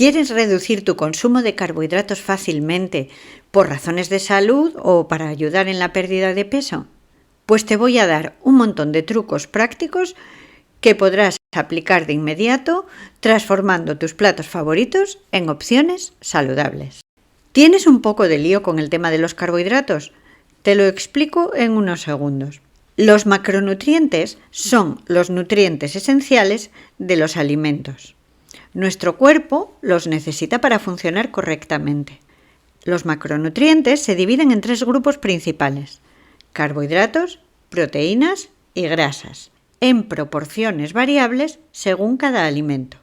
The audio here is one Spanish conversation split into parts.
¿Quieres reducir tu consumo de carbohidratos fácilmente por razones de salud o para ayudar en la pérdida de peso? Pues te voy a dar un montón de trucos prácticos que podrás aplicar de inmediato, transformando tus platos favoritos en opciones saludables. ¿Tienes un poco de lío con el tema de los carbohidratos? Te lo explico en unos segundos. Los macronutrientes son los nutrientes esenciales de los alimentos. Nuestro cuerpo los necesita para funcionar correctamente. Los macronutrientes se dividen en 3 grupos principales: carbohidratos, proteínas y grasas, en proporciones variables según cada alimento.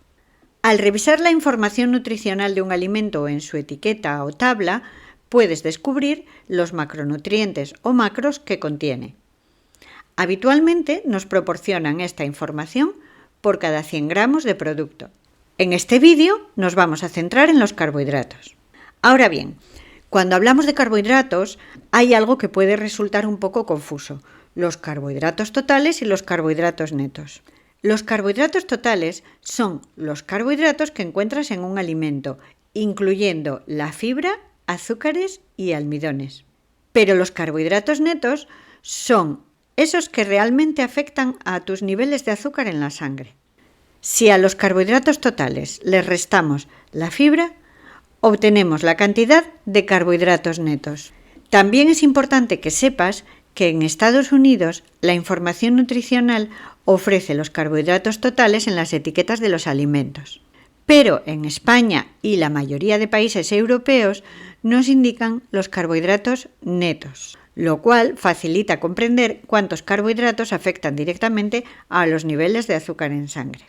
Al revisar la información nutricional de un alimento en su etiqueta o tabla, puedes descubrir los macronutrientes o macros que contiene. Habitualmente nos proporcionan esta información por cada 100 gramos de producto. En este vídeo nos vamos a centrar en los carbohidratos. Ahora bien, cuando hablamos de carbohidratos hay algo que puede resultar un poco confuso: los carbohidratos totales y los carbohidratos netos. Los carbohidratos totales son los carbohidratos que encuentras en un alimento, incluyendo la fibra, azúcares y almidones. Pero los carbohidratos netos son esos que realmente afectan a tus niveles de azúcar en la sangre. Si a los carbohidratos totales les restamos la fibra, obtenemos la cantidad de carbohidratos netos. También es importante que sepas que en Estados Unidos la información nutricional ofrece los carbohidratos totales en las etiquetas de los alimentos. Pero en España y la mayoría de países europeos nos indican los carbohidratos netos, lo cual facilita comprender cuántos carbohidratos afectan directamente a los niveles de azúcar en sangre.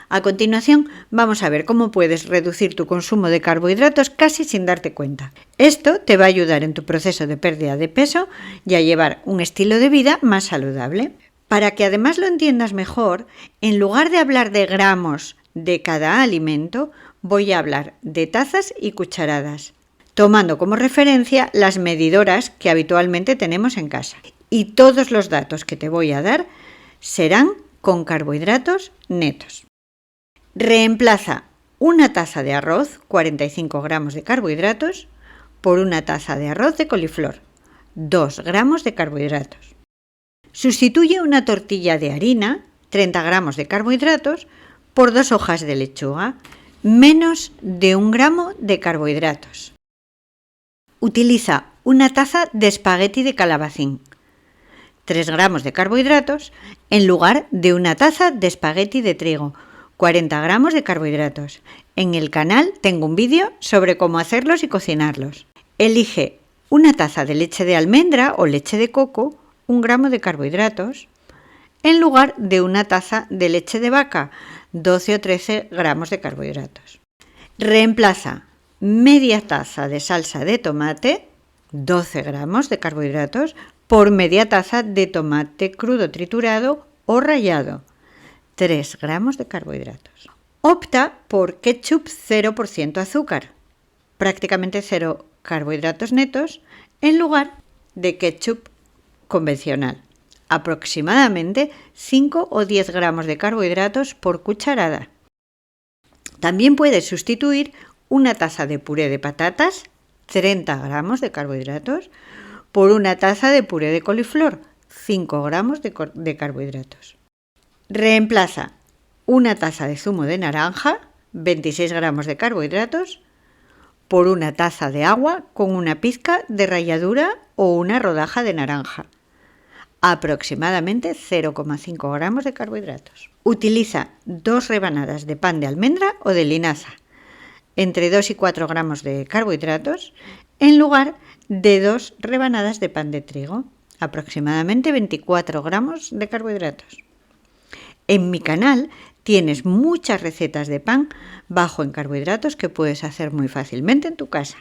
A continuación, vamos a ver cómo puedes reducir tu consumo de carbohidratos casi sin darte cuenta. Esto te va a ayudar en tu proceso de pérdida de peso y a llevar un estilo de vida más saludable. Para que además lo entiendas mejor, en lugar de hablar de gramos de cada alimento, voy a hablar de tazas y cucharadas, tomando como referencia las medidoras que habitualmente tenemos en casa. Y todos los datos que te voy a dar serán con carbohidratos netos. Reemplaza una taza de arroz, 45 gramos de carbohidratos, por una taza de arroz de coliflor, 2 gramos de carbohidratos. Sustituye una tortilla de harina, 30 gramos de carbohidratos, por 2 hojas de lechuga, menos de 1 gramo de carbohidratos. Utiliza una taza de espagueti de calabacín, 3 gramos de carbohidratos, en lugar de una taza de espagueti de trigo, 40 gramos de carbohidratos. En el canal tengo un vídeo sobre cómo hacerlos y cocinarlos. Elige una taza de leche de almendra o leche de coco, 1 gramo de carbohidratos, en lugar de una taza de leche de vaca, 12 o 13 gramos de carbohidratos. Reemplaza media taza de salsa de tomate, 12 gramos de carbohidratos, por media taza de tomate crudo triturado o rallado, 3 gramos de carbohidratos. Opta por ketchup 0% azúcar, prácticamente 0 carbohidratos netos, en lugar de ketchup convencional, aproximadamente 5 o 10 gramos de carbohidratos por cucharada. También puedes sustituir una taza de puré de patatas, 30 gramos de carbohidratos, por una taza de puré de coliflor, 5 gramos de carbohidratos. Reemplaza una taza de zumo de naranja, 26 gramos de carbohidratos, por una taza de agua con una pizca de ralladura o una rodaja de naranja, aproximadamente 0,5 gramos de carbohidratos. Utiliza 2 rebanadas de pan de almendra o de linaza, entre 2 y 4 gramos de carbohidratos, en lugar de 2 rebanadas de pan de trigo, aproximadamente 24 gramos de carbohidratos. En mi canal tienes muchas recetas de pan bajo en carbohidratos que puedes hacer muy fácilmente en tu casa.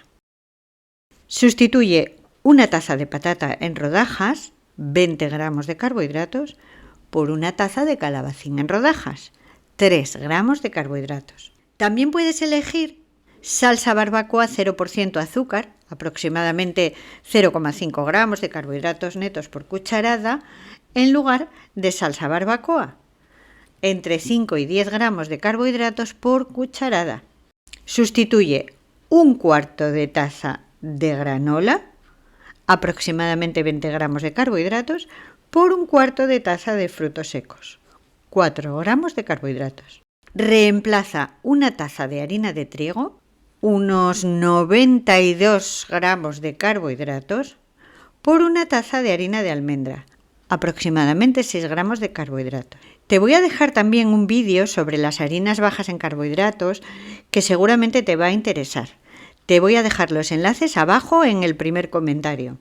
Sustituye una taza de patata en rodajas, 20 gramos de carbohidratos, por una taza de calabacín en rodajas, 3 gramos de carbohidratos. También puedes elegir salsa barbacoa 0% azúcar, aproximadamente 0,5 gramos de carbohidratos netos por cucharada, en lugar de salsa barbacoa, entre 5 y 10 gramos de carbohidratos por cucharada. Sustituye un cuarto de taza de granola, aproximadamente 20 gramos de carbohidratos, por un cuarto de taza de frutos secos, 4 gramos de carbohidratos. Reemplaza una taza de harina de trigo, unos 92 gramos de carbohidratos, por una taza de harina de almendra, aproximadamente 6 gramos de carbohidratos. Te voy a dejar también un vídeo sobre las harinas bajas en carbohidratos que seguramente te va a interesar. Te voy a dejar los enlaces abajo en el primer comentario.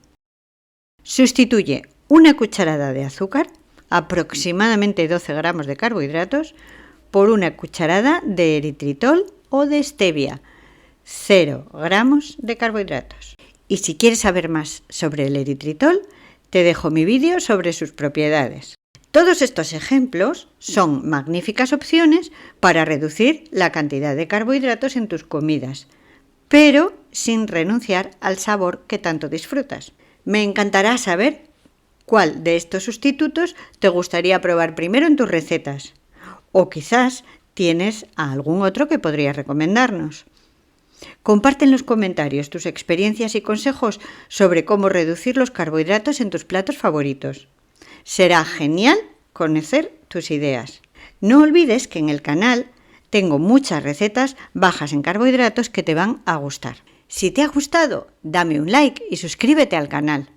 Sustituye una cucharada de azúcar, aproximadamente 12 gramos de carbohidratos, por una cucharada de eritritol o de stevia, 0 gramos de carbohidratos. Y si quieres saber más sobre el eritritol, te dejo mi vídeo sobre sus propiedades. Todos estos ejemplos son magníficas opciones para reducir la cantidad de carbohidratos en tus comidas, pero sin renunciar al sabor que tanto disfrutas. Me encantará saber cuál de estos sustitutos te gustaría probar primero en tus recetas, o quizás tienes algún otro que podrías recomendarnos. Comparte en los comentarios tus experiencias y consejos sobre cómo reducir los carbohidratos en tus platos favoritos. Será genial conocer tus ideas. No olvides que en el canal tengo muchas recetas bajas en carbohidratos que te van a gustar. Si te ha gustado, dame un like y suscríbete al canal.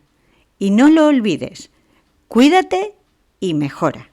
Y no lo olvides, cuídate y mejora.